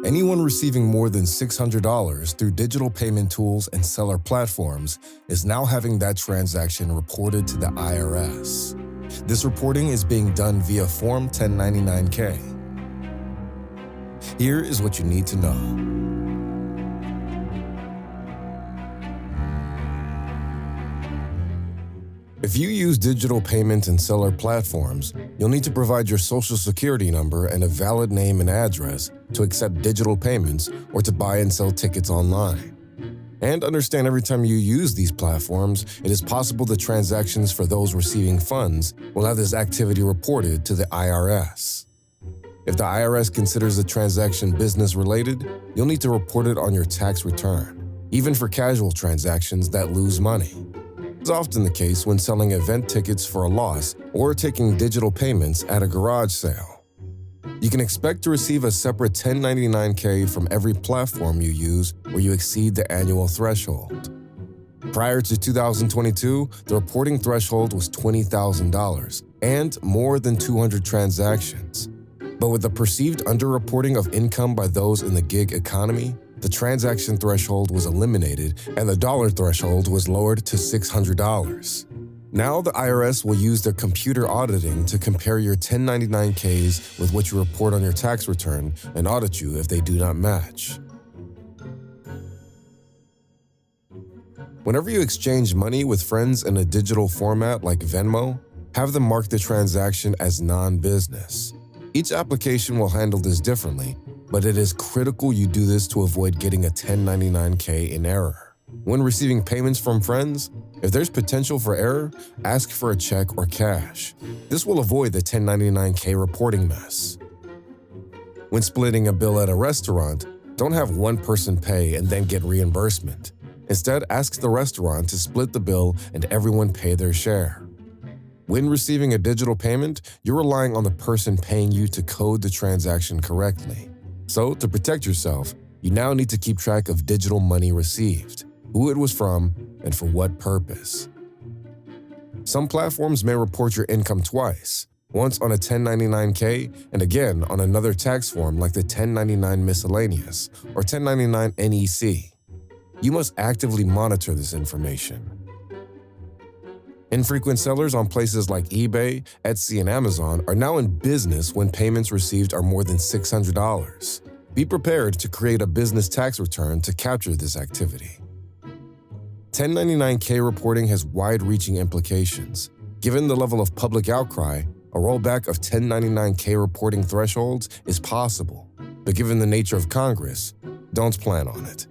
Anyone receiving more than $600 through digital payment tools and seller platforms is now having that transaction reported to the IRS. This reporting is being done via Form 1099-K. Here is what you need to know. If you use digital payment and seller platforms, you'll need to provide your Social Security number and a valid name and address to accept digital payments or to buy and sell tickets online. And understand every time you use these platforms, it is possible the transactions for those receiving funds will have this activity reported to the IRS. If the IRS considers a transaction business-related, you'll need to report it on your tax return, even for casual transactions that lose money. It's often the case when selling event tickets for a loss or taking digital payments at a garage sale. You can expect to receive a separate 1099-K from every platform you use where you exceed the annual threshold. Prior to 2022, the reporting threshold was $20,000 and more than 200 transactions. But with the perceived underreporting of income by those in the gig economy, the transaction threshold was eliminated and the dollar threshold was lowered to $600. Now the IRS will use their computer auditing to compare your 1099-Ks with what you report on your tax return and audit you if they do not match. Whenever you exchange money with friends in a digital format like Venmo, have them mark the transaction as non-business. Each application will handle this differently, but it is critical you do this to avoid getting a 1099-K in error. When receiving payments from friends, if there's potential for error, ask for a check or cash. This will avoid the 1099-K reporting mess. When splitting a bill at a restaurant, don't have one person pay and then get reimbursement. Instead, ask the restaurant to split the bill and everyone pay their share. When receiving a digital payment, you're relying on the person paying you to code the transaction correctly. So, to protect yourself, you now need to keep track of digital money received, who it was from, and for what purpose. Some platforms may report your income twice, once on a 1099-K and again on another tax form like the 1099 Miscellaneous or 1099 NEC. You must actively monitor this information. Infrequent sellers on places like eBay, Etsy, and Amazon are now in business when payments received are more than $600. Be prepared to create a business tax return to capture this activity. 1099-K reporting has wide-reaching implications. Given the level of public outcry, a rollback of 1099-K reporting thresholds is possible. But given the nature of Congress, don't plan on it.